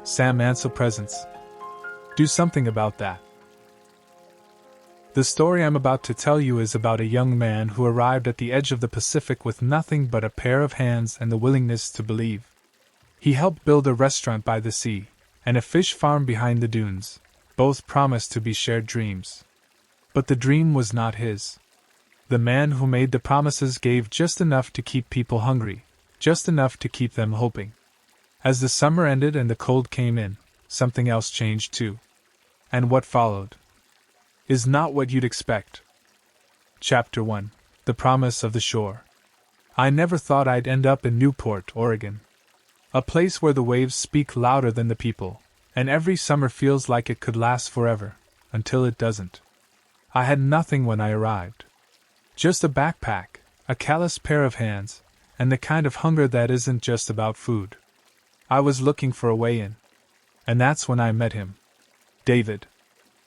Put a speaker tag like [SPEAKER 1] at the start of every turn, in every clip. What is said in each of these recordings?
[SPEAKER 1] Sam Ansel presents. Do something about that. The story I'm about to tell you is about a young man who arrived at the edge of the Pacific with nothing but a pair of hands and the willingness to believe. He helped build a restaurant by the sea, and a fish farm behind the dunes. Both promised to be shared dreams. But the dream was not his. The man who made the promises gave just enough to keep people hungry, just enough to keep them hoping. As the summer ended and the cold came in, something else changed too. And what followed is not what you'd expect. Chapter 1: The Promise of the Shore. I never thought I'd end up in Newport, Oregon. A place where the waves speak louder than the people, and every summer feels like it could last forever, until it doesn't. I had nothing when I arrived. Just a backpack, a callous pair of hands, and the kind of hunger that isn't just about food. I was looking for a way in. And that's when I met him. David.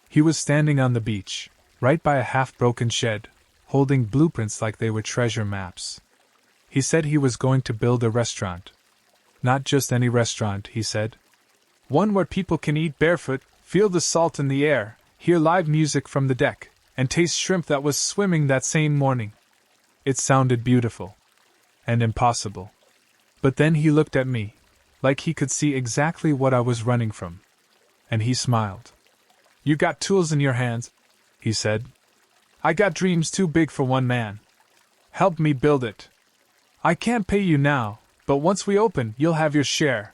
[SPEAKER 1] He was standing on the beach, right by a half-broken shed, holding blueprints like they were treasure maps. He said he was going to build a restaurant. Not just any restaurant, he said. One where people can eat barefoot, feel the salt in the air, hear live music from the deck, and taste shrimp that was swimming that same morning. It sounded beautiful. And impossible. But then he looked at me, like he could see exactly what I was running from. And he smiled. You got tools in your hands, he said. I got dreams too big for one man. Help me build it. I can't pay you now, but once we open, you'll have your share.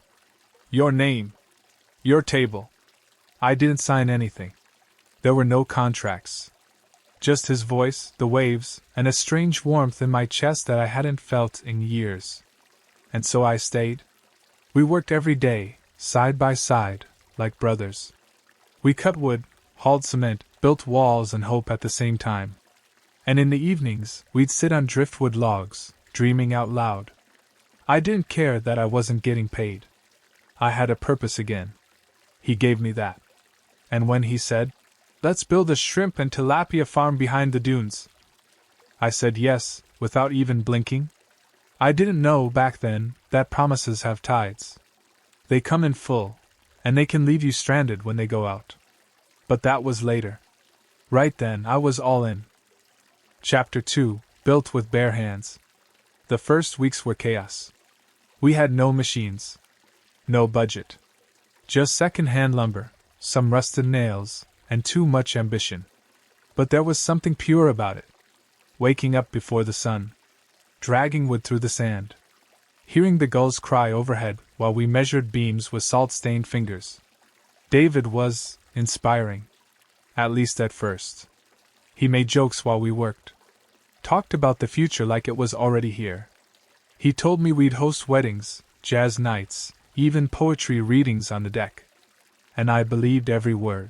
[SPEAKER 1] Your name. Your table. I didn't sign anything. There were no contracts. Just his voice, the waves, and a strange warmth in my chest that I hadn't felt in years. And so I stayed. We worked every day, side by side, like brothers. We cut wood, hauled cement, built walls and hope at the same time. And in the evenings, we'd sit on driftwood logs, dreaming out loud. I didn't care that I wasn't getting paid. I had a purpose again. He gave me that. And when he said, "Let's build a shrimp and tilapia farm behind the dunes," I said yes, without even blinking. I didn't know back then that promises have tides. They come in full, and they can leave you stranded when they go out. But that was later. Right then, I was all in. Chapter 2: Built with Bare Hands. The first weeks were chaos. We had no machines. No budget. Just second-hand lumber, some rusted nails, and too much ambition. But there was something pure about it. Waking up before the sun. Dragging wood through the sand. Hearing the gulls cry overhead while we measured beams with salt-stained fingers. David was inspiring. At least at first. He made jokes while we worked. Talked about the future like it was already here. He told me we'd host weddings, jazz nights, even poetry readings on the deck. And I believed every word.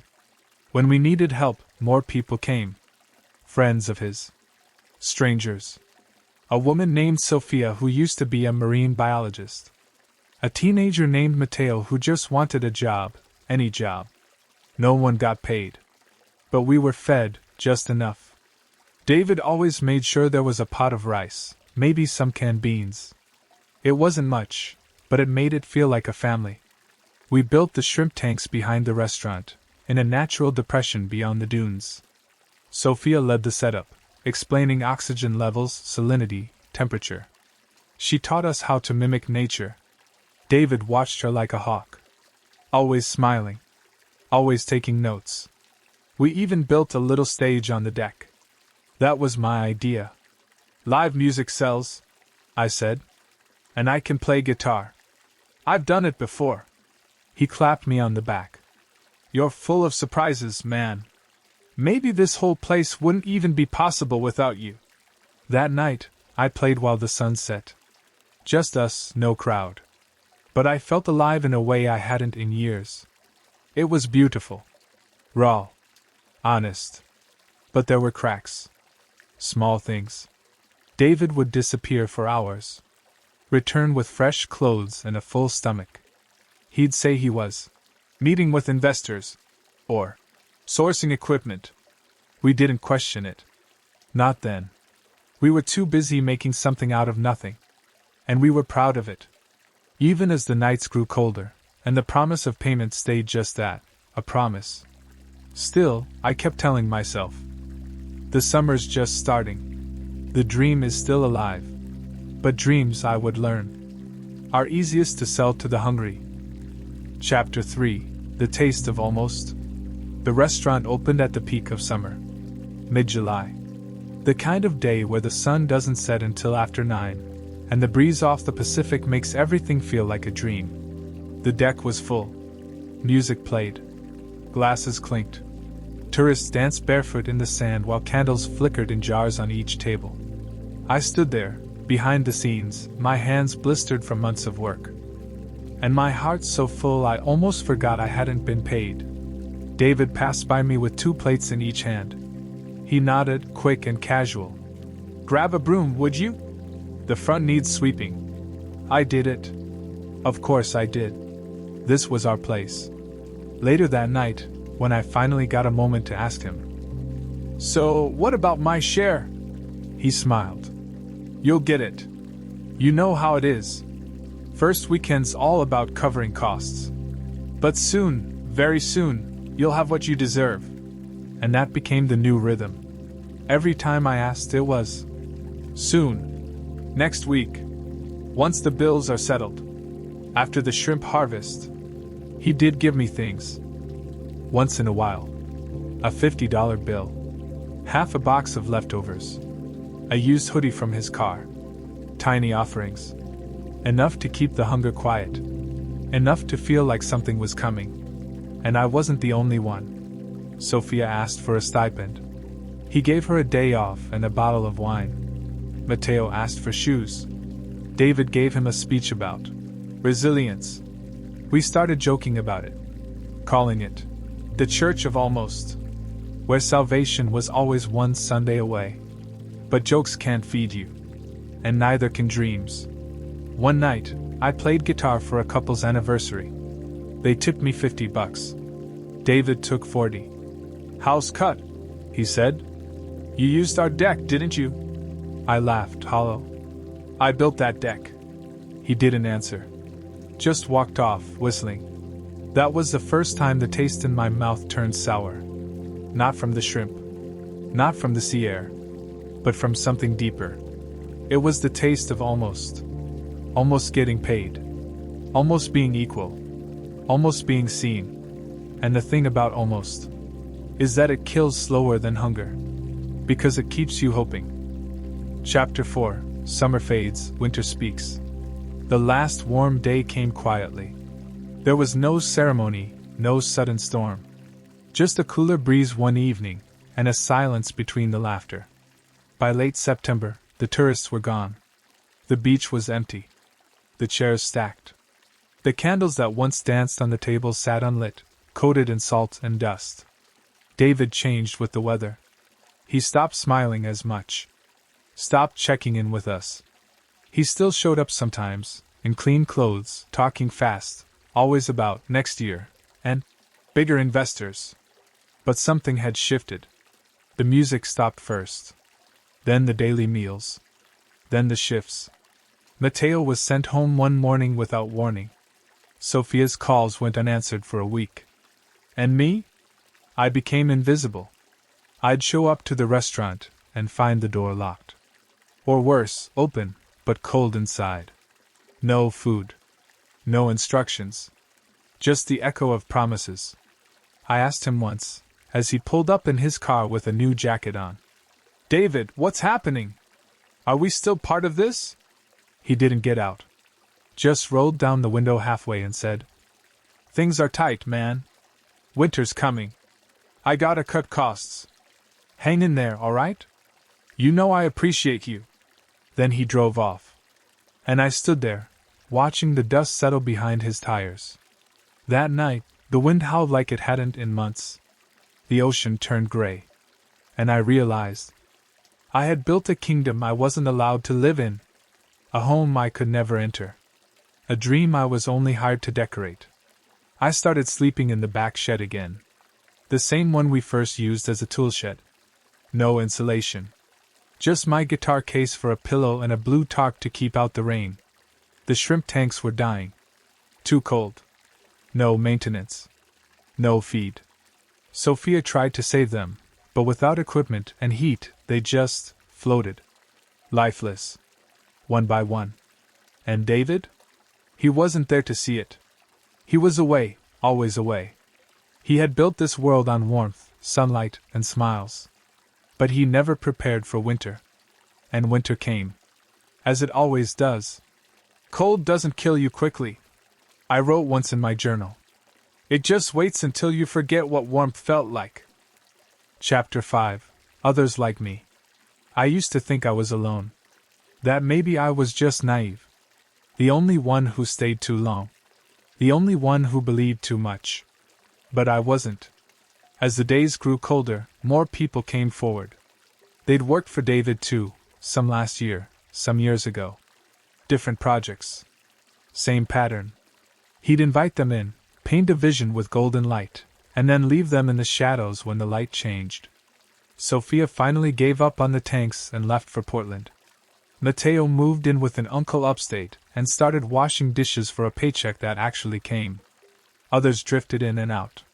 [SPEAKER 1] When we needed help, more people came. Friends of his. Strangers. A woman named Sophia who used to be a marine biologist. A teenager named Mateo who just wanted a job, any job. No one got paid. But we were fed, just enough. David always made sure there was a pot of rice, maybe some canned beans. It wasn't much, but it made it feel like a family. We built the shrimp tanks behind the restaurant, in a natural depression beyond the dunes. Sophia led the setup, explaining oxygen levels, salinity, temperature. She taught us how to mimic nature. David watched her like a hawk. Always smiling. Always taking notes. We even built a little stage on the deck. That was my idea. Live music sells, I said. And I can play guitar. I've done it before. He clapped me on the back. You're full of surprises, man. Maybe this whole place wouldn't even be possible without you. That night, I played while the sun set. Just us, no crowd. But I felt alive in a way I hadn't in years. It was beautiful. Raw. Honest. But there were cracks. Small things. David would disappear for hours. Return with fresh clothes and a full stomach. He'd say he was meeting with investors, or sourcing equipment. We didn't question it. Not then. We were too busy making something out of nothing. And we were proud of it. Even as the nights grew colder, And the promise of payment stayed just that, a promise. Still, I kept telling myself, the summer's just starting. The dream is still alive. But dreams, I would learn, are easiest to sell to the hungry. Chapter 3: The Taste of Almost. The restaurant opened at the peak of summer. Mid-July. The kind of day where the sun doesn't set until after 9, and the breeze off the Pacific makes everything feel like a dream. The deck was full. Music played. Glasses clinked. Tourists danced barefoot in the sand while candles flickered in jars on each table. I stood there, behind the scenes, my hands blistered from months of work. And my heart so full I almost forgot I hadn't been paid. David passed by me with 2 plates in each hand. He nodded, quick and casual. "Grab a broom, would you? The front needs sweeping." I did it. Of course I did. This was our place. Later that night, when I finally got a moment to ask him, "So, what about my share?" He smiled. "You'll get it. You know how it is. First weekend's all about covering costs. But soon, very soon, you'll have what you deserve." And that became the new rhythm. Every time I asked, it was, "Soon. Next week. Once the bills are settled. After the shrimp harvest." He did give me things. Once in a while. A $50 bill. Half a box of leftovers. A used hoodie from his car. Tiny offerings. Enough to keep the hunger quiet. Enough to feel like something was coming. And I wasn't the only one. Sophia asked for a stipend. He gave her a day off and a bottle of wine. Matteo asked for shoes. David gave him a speech about resilience. We started joking about it. Calling it the Church of Almost, where salvation was always one Sunday away. But jokes can't feed you. And neither can dreams. One night, I played guitar for a couple's anniversary. They tipped me $50. David took 40. "House cut," he said. "You used our deck, didn't you?" I laughed hollow. "I built that deck." He didn't answer. Just walked off, whistling. That was the first time the taste in my mouth turned sour. Not from the shrimp. Not from the sea air. But from something deeper. It was the taste of almost. Almost getting paid. Almost being equal. Almost being seen. And the thing about almost is that it kills slower than hunger. Because it keeps you hoping. Chapter 4: Summer fades, winter speaks. The last warm day came quietly. There was no ceremony, no sudden storm. Just a cooler breeze one evening, and a silence between the laughter. By late September, the tourists were gone. The beach was empty. The chairs stacked. The candles that once danced on the tables sat unlit, coated in salt and dust. David changed with the weather. He stopped smiling as much. Stopped checking in with us. He still showed up sometimes, in clean clothes, talking fast, always about next year, and bigger investors. But something had shifted. The music stopped first. Then the daily meals. Then the shifts. Matteo was sent home one morning without warning. Sophia's calls went unanswered for a week. And me? I became invisible. I'd show up to the restaurant and find the door locked. Or worse, open, but cold inside. No food. No instructions. Just the echo of promises. I asked him once, as he pulled up in his car with a new jacket on, "David, what's happening? Are we still part of this?" He didn't get out. Just rolled down the window halfway and said, "Things are tight, man. Winter's coming. I gotta cut costs. Hang in there, alright? You know I appreciate you." Then he drove off. And I stood there, watching the dust settle behind his tires. That night, the wind howled like it hadn't in months. The ocean turned gray. And I realized I had built a kingdom I wasn't allowed to live in. A home I could never enter. A dream I was only hired to decorate. I started sleeping in the back shed again. The same one we first used as a tool shed. No insulation. Just my guitar case for a pillow and a blue tarp to keep out the rain. The shrimp tanks were dying. Too cold. No maintenance. No feed. Sophia tried to save them, but without equipment and heat, they just floated. Lifeless. One by one. And David? He wasn't there to see it. He was away, always away. He had built this world on warmth, sunlight, and smiles. But he never prepared for winter. And winter came. As it always does. Cold doesn't kill you quickly. I wrote once in my journal. It just waits until you forget what warmth felt like. Chapter 5. Others like me. I used to think I was alone. That maybe I was just naive. The only one who stayed too long. The only one who believed too much. But I wasn't. As the days grew colder, more people came forward. They'd worked for David too, some last year, some years ago. Different projects. Same pattern. He'd invite them in, paint a vision with golden light, and then leave them in the shadows when the light changed. Sophia finally gave up on the tanks and left for Portland. Mateo moved in with an uncle upstate and started washing dishes for a paycheck that actually came. Others drifted in and out.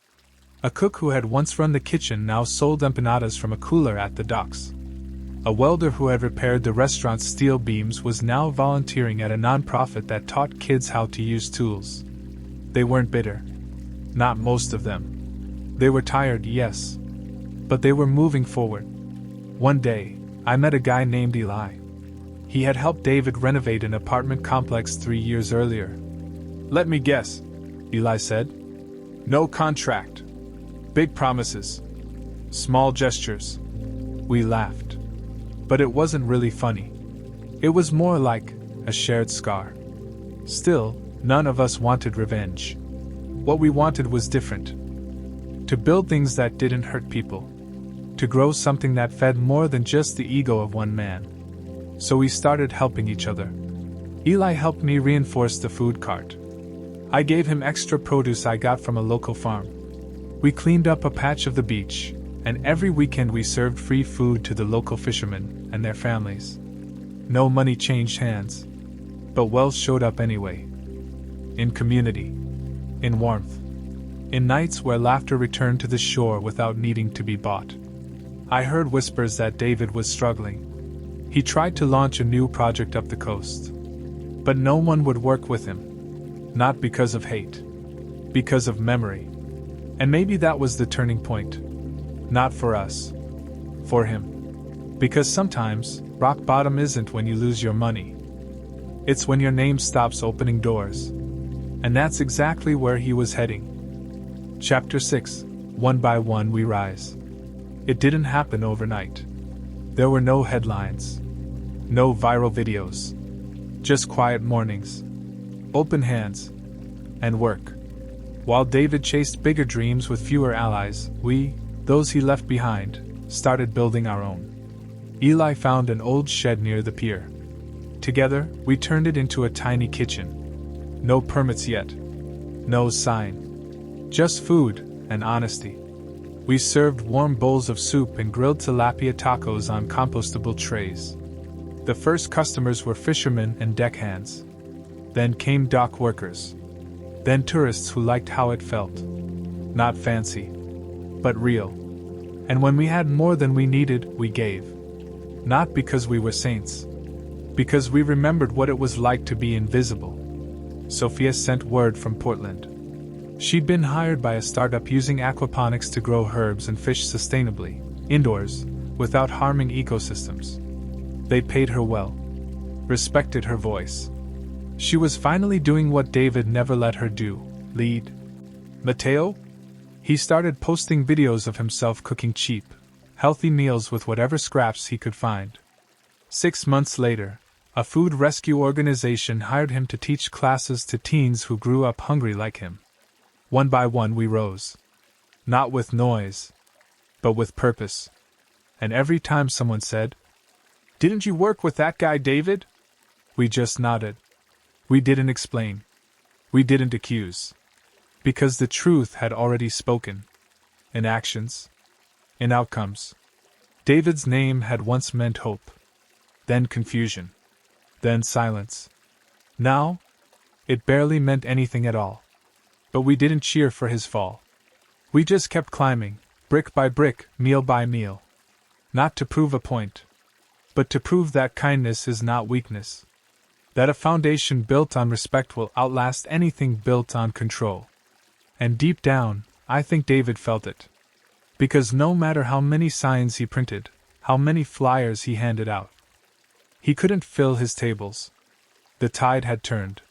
[SPEAKER 1] A cook who had once run the kitchen now sold empanadas from a cooler at the docks. A welder who had repaired the restaurant's steel beams was now volunteering at a nonprofit that taught kids how to use tools. They weren't bitter. Not most of them. They were tired, yes. But they were moving forward. One day, I met a guy named Eli. He had helped David renovate an apartment complex 3 years earlier. Let me guess, Eli said. No contract. Big promises. Small gestures. We laughed. But it wasn't really funny. It was more like a shared scar. Still, none of us wanted revenge. What we wanted was different. To build things that didn't hurt people. To grow something that fed more than just the ego of one man. So we started helping each other. Eli helped me reinforce the food cart. I gave him extra produce I got from a local farm. We cleaned up a patch of the beach, and every weekend we served free food to the local fishermen and their families. No money changed hands, but wealth showed up anyway. In community. In warmth. In nights where laughter returned to the shore without needing to be bought. I heard whispers that David was struggling. He tried to launch a new project up the coast. But no one would work with him. Not because of hate. Because of memory. And maybe that was the turning point. Not for us. For him. Because sometimes, rock bottom isn't when you lose your money. It's when your name stops opening doors. And that's exactly where he was heading. Chapter 6. One by one we rise. It didn't happen overnight. There were no headlines. No viral videos. Just quiet mornings. Open hands. And work. While David chased bigger dreams with fewer allies, we, those he left behind, started building our own. Eli found an old shed near the pier. Together, we turned it into a tiny kitchen. No permits yet. No sign. Just food and honesty. We served warm bowls of soup and grilled tilapia tacos on compostable trays. The first customers were fishermen and deckhands. Then came dock workers. Then tourists who liked how it felt. Not fancy, but real. And when we had more than we needed, we gave. Not because we were saints. Because we remembered what it was like to be invisible. Sophia sent word from Portland. She'd been hired by a startup using aquaponics to grow herbs and fish sustainably, indoors, without harming ecosystems. They paid her well. Respected her voice. She was finally doing what David never let her do, lead. Mateo? He started posting videos of himself cooking cheap, healthy meals with whatever scraps he could find. 6 months later, a food rescue organization hired him to teach classes to teens who grew up hungry like him. One by one we rose. Not with noise, but with purpose. And every time someone said, "Didn't you work with that guy David?" we just nodded. We didn't explain. We didn't accuse. Because the truth had already spoken. In actions. In outcomes. David's name had once meant hope. Then confusion. Then silence. Now, it barely meant anything at all. But we didn't cheer for his fall. We just kept climbing, brick by brick, meal by meal. Not to prove a point, but to prove that kindness is not weakness. That a foundation built on respect will outlast anything built on control. And deep down, I think David felt it. Because no matter how many signs he printed, how many flyers he handed out, he couldn't fill his tables. The tide had turned.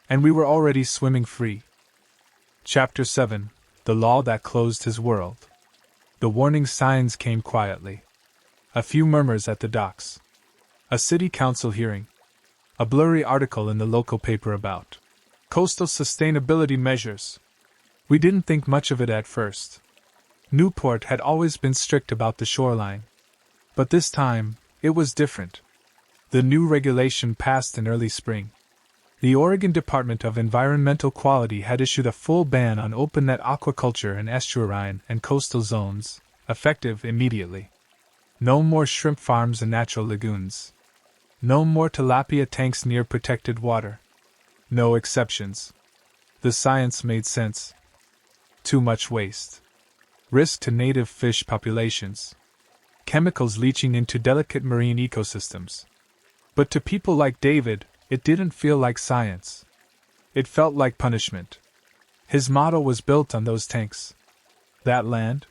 [SPEAKER 1] And we were already swimming free. Chapter 7: The Law That Closed His World. The warning signs came quietly. A few murmurs at the docks. A city council hearing. A blurry article in the local paper about coastal sustainability measures. We didn't think much of it at first. Newport had always been strict about the shoreline. But this time, it was different. The new regulation passed in early spring. The Oregon Department of Environmental Quality had issued a full ban on open-net aquaculture in estuarine and coastal zones, effective immediately. No more shrimp farms and natural lagoons. No more tilapia tanks near protected water. No exceptions. The science made sense. Too much waste. Risk to native fish populations. Chemicals leaching into delicate marine ecosystems. But to people like David, it didn't feel like science. It felt like punishment. His model was built on those tanks. That land?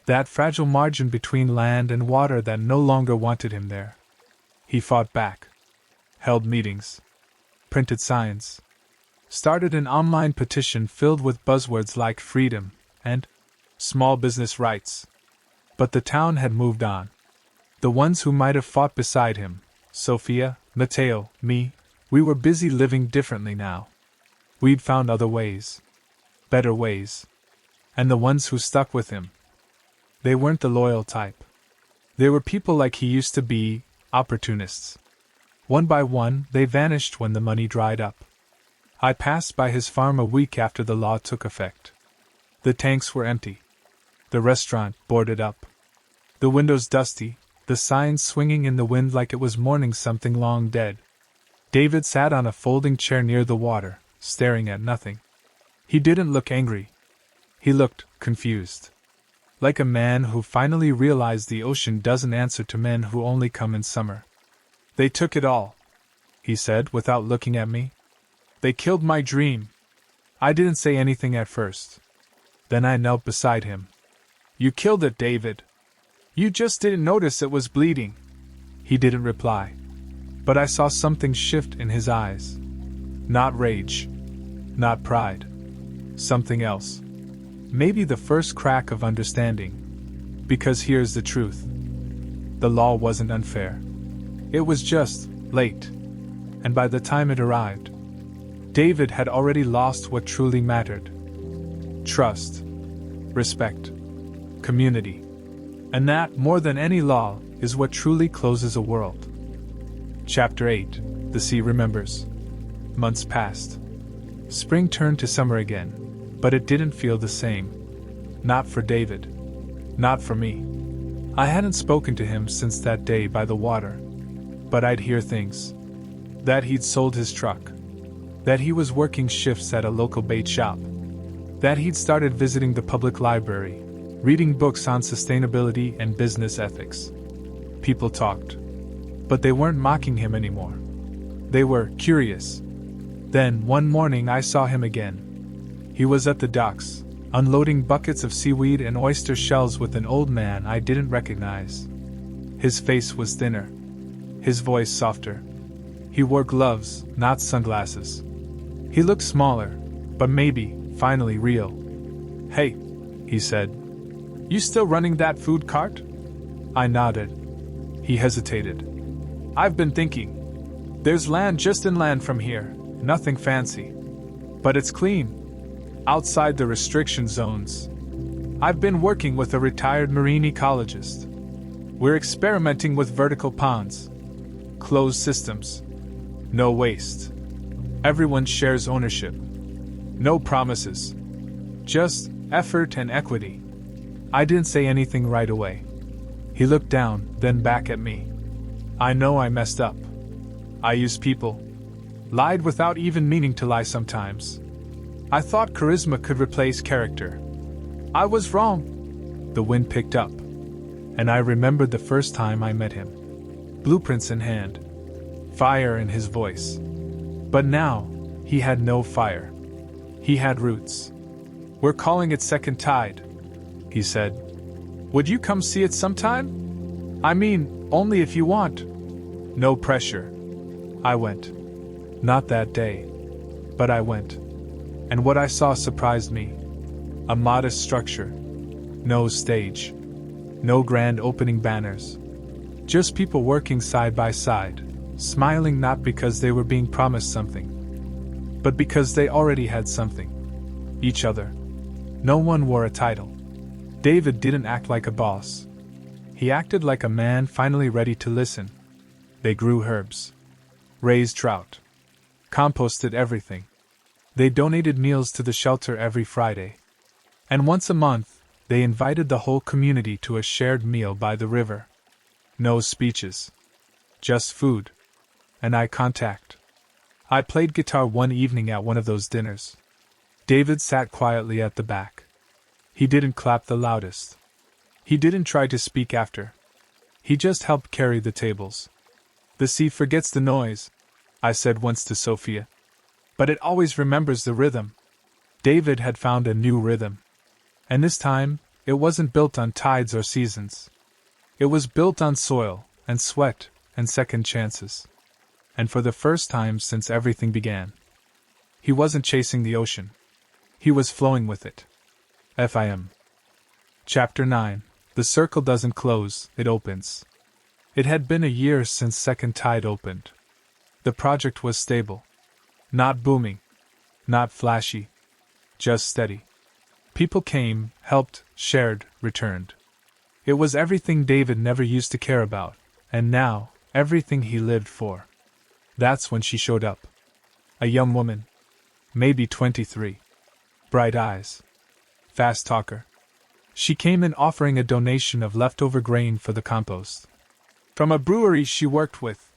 [SPEAKER 1] That fragile margin between land and water that no longer wanted him there. He fought back. Held meetings. Printed signs. Started an online petition filled with buzzwords like freedom and small business rights. But the town had moved on. The ones who might have fought beside him, Sophia, Mateo, me, we were busy living differently now. We'd found other ways. Better ways. And the ones who stuck with him, they weren't the loyal type. They were people like he used to be, opportunists. One by one, they vanished when the money dried up. I passed by his farm a week after the law took effect. The tanks were empty. The restaurant boarded up. The windows dusty, the signs swinging in the wind like it was mourning something long dead. David sat on a folding chair near the water, staring at nothing. He didn't look angry. He looked confused. Like a man who finally realized the ocean doesn't answer to men who only come in summer. They took it all, he said without looking at me. They killed my dream. I didn't say anything at first. Then I knelt beside him. You killed it, David. You just didn't notice it was bleeding. He didn't reply. But I saw something shift in his eyes. Not rage. Not pride. Something else. Maybe the first crack of understanding. Because here's the truth. The law wasn't unfair. It was just late. And by the time it arrived, David had already lost what truly mattered. Trust. Respect. Community. And that, more than any law, is what truly closes a world. Chapter 8. The Sea Remembers. Months passed. Spring turned to summer again, but it didn't feel the same. Not for David. Not for me. I hadn't spoken to him since that day by the water. But I'd hear things. That he'd sold his truck. That he was working shifts at a local bait shop. That he'd started visiting the public library, reading books on sustainability and business ethics. People talked. But they weren't mocking him anymore. They were curious. Then, one morning I saw him again. He was at the docks, unloading buckets of seaweed and oyster shells with an old man I didn't recognize. His face was thinner. His voice softer. He wore gloves, not sunglasses. He looked smaller, but maybe, finally real. Hey, he said. You still running that food cart? I nodded. He hesitated. I've been thinking. There's land just inland from here, nothing fancy. But it's clean. Outside the restriction zones. I've been working with a retired marine ecologist. We're experimenting with vertical ponds. Closed systems. No waste. Everyone shares ownership. No promises. Just effort and equity. I didn't say anything right away. He looked down, then back at me. I know I messed up. I used people. Lied without even meaning to lie sometimes. I thought charisma could replace character. I was wrong. The wind picked up, and I remembered the first time I met him. Blueprints in hand, fire in his voice. But now, he had no fire. He had roots. We're calling it second tide, he said. Would you come see it sometime? I mean, only if you want. No pressure. I went. Not that day. But I went. And what I saw surprised me. A modest structure. No stage. No grand opening banners. Just people working side by side, smiling not because they were being promised something, but because they already had something. Each other. No one wore a title. David didn't act like a boss. He acted like a man finally ready to listen. They grew herbs, raised trout, composted everything. They donated meals to the shelter every Friday. And once a month, they invited the whole community to a shared meal by the river. No speeches. Just food. And eye contact. I played guitar one evening at one of those dinners. David sat quietly at the back. He didn't clap the loudest. He didn't try to speak after. He just helped carry the tables. The sea forgets the noise, I said once to Sophia. But it always remembers the rhythm. David had found a new rhythm. And this time, it wasn't built on tides or seasons. It was built on soil, and sweat, and second chances. And for the first time since everything began, he wasn't chasing the ocean. He was flowing with it. FIM. Chapter 9. The circle doesn't close, it opens. It had been a year since Second Tide opened. The project was stable. Not booming. Not flashy. Just steady. People came, helped, shared, returned. It was everything David never used to care about, and now, everything he lived for. That's when she showed up. A young woman. Maybe 23. Bright eyes. Fast talker. She came in offering a donation of leftover grain for the compost. From a brewery she worked with.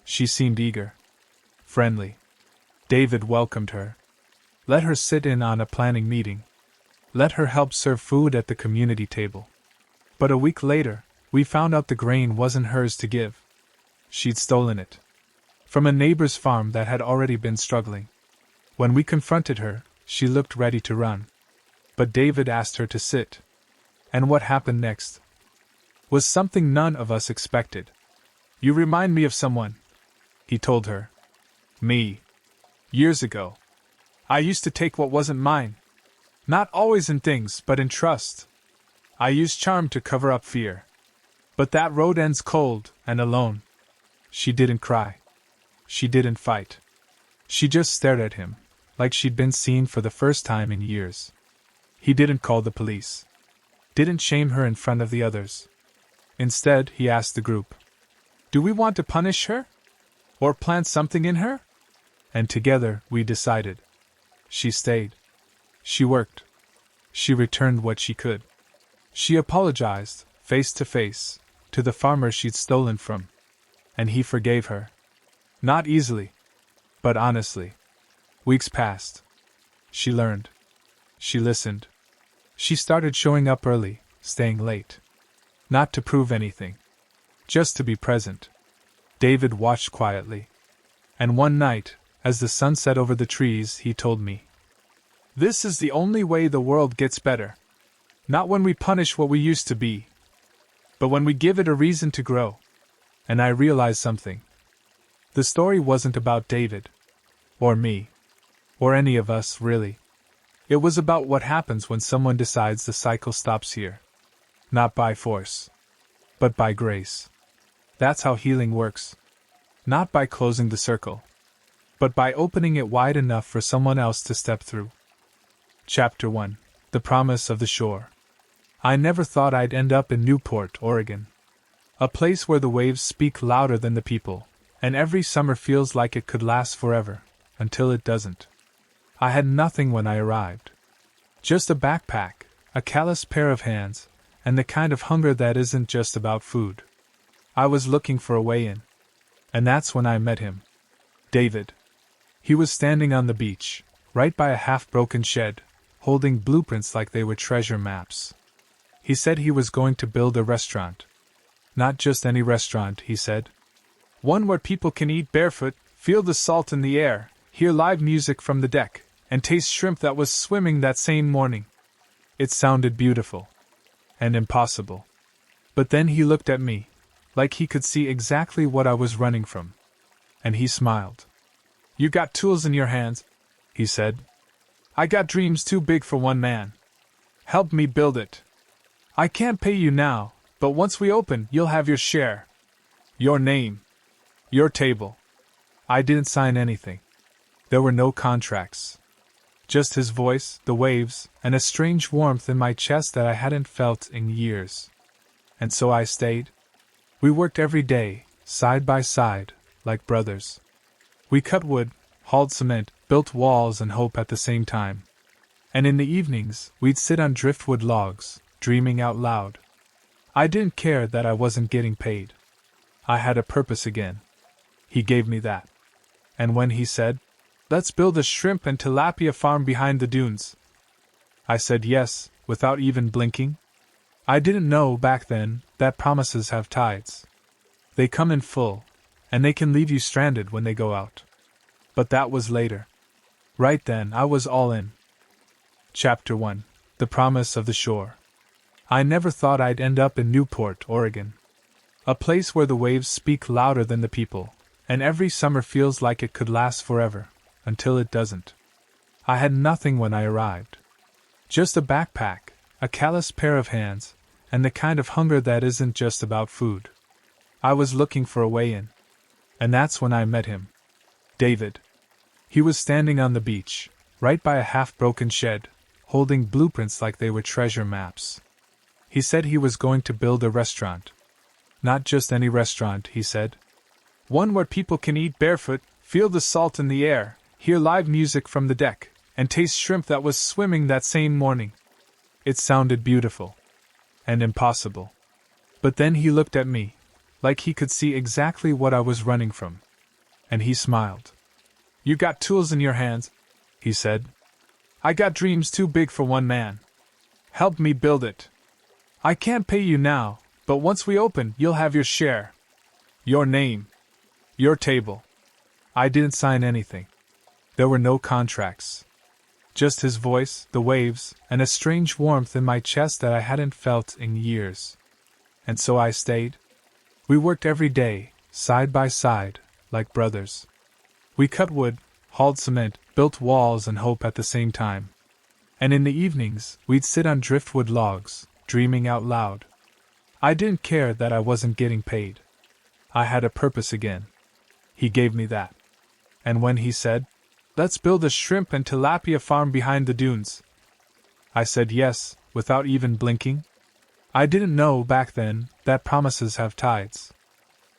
[SPEAKER 1] She seemed eager. Friendly. David welcomed her. Let her sit in on a planning meeting. Let her help serve food at the community table. But a week later, we found out the grain wasn't hers to give. She'd stolen it. From a neighbor's farm that had already been struggling. When we confronted her, she looked ready to run. But David asked her to sit. And what happened next was something none of us expected. You remind me of someone, he told her. Me. Years ago. I used to take what wasn't mine. Not always in things, but in trust. I used charm to cover up fear. But that road ends cold and alone. She didn't cry. She didn't fight. She just stared at him, like she'd been seen for the first time in years. He didn't call the police. Didn't shame her in front of the others. Instead, he asked the group, "Do we want to punish her? Or plant something in her?" And together, we decided. She stayed. She worked. She returned what she could. She apologized, face to face, to the farmer she'd stolen from. And he forgave her. Not easily, but honestly. Weeks passed. She learned. She listened. She started showing up early, staying late. Not to prove anything. Just to be present. David watched quietly. And one night, as the sun set over the trees, he told me, "This is the only way the world gets better. Not when we punish what we used to be, but when we give it a reason to grow." And I realized something. The story wasn't about David. Or me. Or any of us, really. It was about what happens when someone decides the cycle stops here. Not by force. But by grace. That's how healing works. Not by closing the circle. But by opening it wide enough for someone else to step through. Chapter 1. The Promise of the Shore. I never thought I'd end up in Newport, Oregon. A place where the waves speak louder than the people, and every summer feels like it could last forever, until it doesn't. I had nothing when I arrived. Just a backpack, a callous pair of hands, and the kind of hunger that isn't just about food. I was looking for a way in. And that's when I met him. David. He was standing on the beach, right by a half-broken shed, holding blueprints like they were treasure maps. He said he was going to build a restaurant. Not just any restaurant, he said. One where people can eat barefoot, feel the salt in the air, hear live music from the deck, and taste shrimp that was swimming that same morning. It sounded beautiful. And impossible. But then he looked at me, like he could see exactly what I was running from. And he smiled. You got tools in your hands, he said. I got dreams too big for one man. Help me build it. I can't pay you now, but once we open, you'll have your share. Your name. Your table. I didn't sign anything. There were no contracts. Just his voice, the waves, and a strange warmth in my chest that I hadn't felt in years. And so I stayed. We worked every day, side by side, like brothers. We cut wood, hauled cement, built walls and hope at the same time. And in the evenings, we'd sit on driftwood logs, dreaming out loud. I didn't care that I wasn't getting paid. I had a purpose again. He gave me that. And when he said, "Let's build a shrimp and tilapia farm behind the dunes," I said yes, without even blinking. I didn't know back then that promises have tides. They come in full, and they can leave you stranded when they go out. But that was later. Right then, I was all in. Chapter 1: The Promise of the Shore. I never thought I'd end up in Newport, Oregon. A place where the waves speak louder than the people, and every summer feels like it could last forever, until it doesn't. I had nothing when I arrived. Just a backpack, a callous pair of hands, and the kind of hunger that isn't just about food. I was looking for a way in. And that's when I met him. David. He was standing on the beach, right by a half-broken shed, holding blueprints like they were treasure maps. He said he was going to build a restaurant. Not just any restaurant, he said. One where people can eat barefoot, feel the salt in the air, hear live music from the deck, and taste shrimp that was swimming that same morning. It sounded beautiful. And impossible. But then he looked at me, like he could see exactly what I was running from. And he smiled. You got tools in your hands, he said. I got dreams too big for one man. Help me build it. I can't pay you now, but once we open, you'll have your share. Your name. Your table. I didn't sign anything. There were no contracts. Just his voice, the waves, and a strange warmth in my chest that I hadn't felt in years. And so I stayed. We worked every day, side by side, like brothers. We cut wood, hauled cement, built walls and hope at the same time. And in the evenings, we'd sit on driftwood logs, dreaming out loud. I didn't care that I wasn't getting paid. I had a purpose again. He gave me that. And when he said, "Let's build a shrimp and tilapia farm behind the dunes," I said yes, without even blinking. I didn't know back then that promises have tides.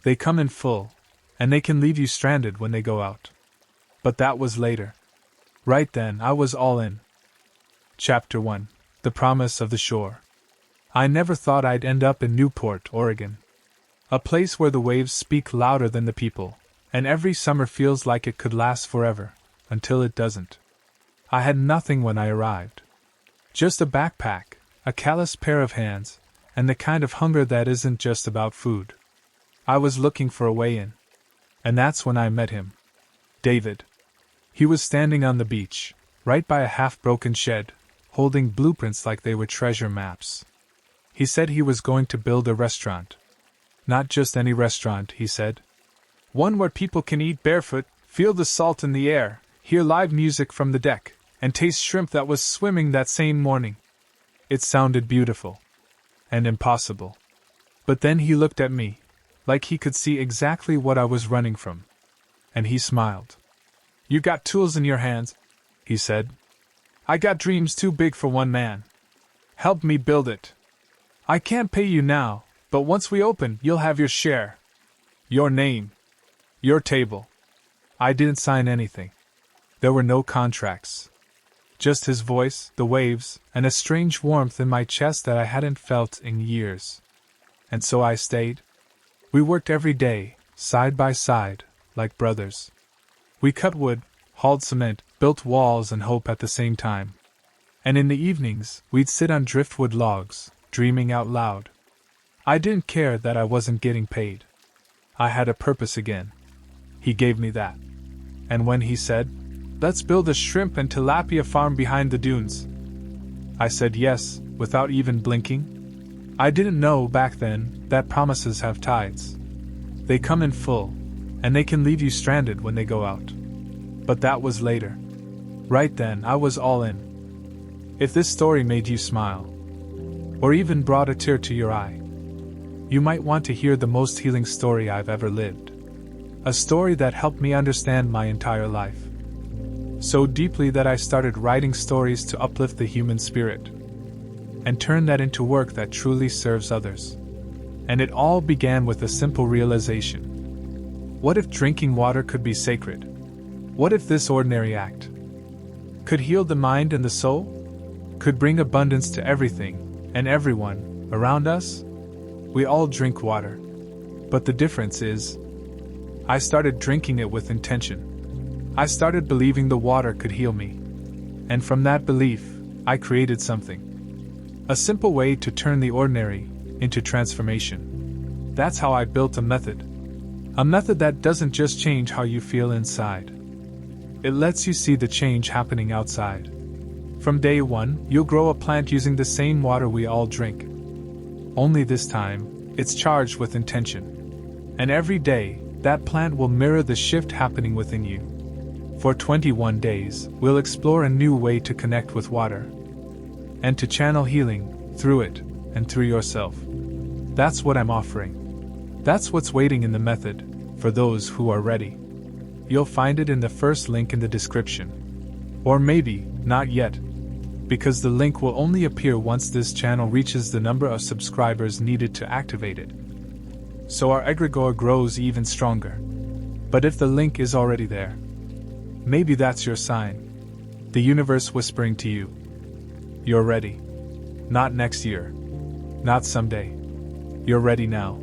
[SPEAKER 1] They come in full, and they can leave you stranded when they go out. But that was later. Right then, I was all in. Chapter 1: The Promise of the Shore. I never thought I'd end up in Newport, Oregon. A place where the waves speak louder than the people, and every summer feels like it could last forever, until it doesn't. I had nothing when I arrived. Just a backpack, a callous pair of hands, and the kind of hunger that isn't just about food. I was looking for a way in. And that's when I met him. David. He was standing on the beach, right by a half-broken shed, holding blueprints like they were treasure maps. He said he was going to build a restaurant. Not just any restaurant, he said. One where people can eat barefoot, feel the salt in the air, hear live music from the deck, and taste shrimp that was swimming that same morning. It sounded beautiful. And impossible. But then he looked at me, like he could see exactly what I was running from. And he smiled. You got tools in your hands, he said. I got dreams too big for one man. Help me build it. I can't pay you now, but once we open, you'll have your share. Your name. Your table. I didn't sign anything. There were no contracts. Just his voice, the waves, and a strange warmth in my chest that I hadn't felt in years. And so I stayed. We worked every day, side by side, like brothers. We cut wood, hauled cement, built walls, and hope at the same time. And in the evenings, we'd sit on driftwood logs, dreaming out loud. I didn't care that I wasn't getting paid. I had a purpose again. He gave me that. And when he said, "Let's build a shrimp and tilapia farm behind the dunes," I said yes, without even blinking. I didn't know back then that promises have tides. They come in full, and they can leave you stranded when they go out. But that was later. Right then, I was all in. If this story made you smile, or even brought a tear to your eye, you might want to hear the most healing story I've ever lived. A story that helped me understand my entire life. So deeply that I started writing stories to uplift the human spirit, and turn that into work that truly serves others. And it all began with a simple realization. What if drinking water could be sacred? What if this ordinary act could heal the mind and the soul? Could bring abundance to everything and everyone around us? We all drink water. But the difference is, I started drinking it with intention. I started believing the water could heal me. And from that belief, I created something. A simple way to turn the ordinary into transformation. That's how I built a method. A method that doesn't just change how you feel inside. It lets you see the change happening outside. From day one, you'll grow a plant using the same water we all drink. Only this time, it's charged with intention. And every day, that plant will mirror the shift happening within you. For 21 days, we'll explore a new way to connect with water. And to channel healing through it and through yourself. That's what I'm offering. That's what's waiting in the method, for those who are ready. You'll find it in the first link in the description. Or maybe, not yet. Because the link will only appear once this channel reaches the number of subscribers needed to activate it. So our egregore grows even stronger. But if the link is already there, maybe that's your sign. The universe whispering to you. You're ready. Not next year. Not someday. You're ready now.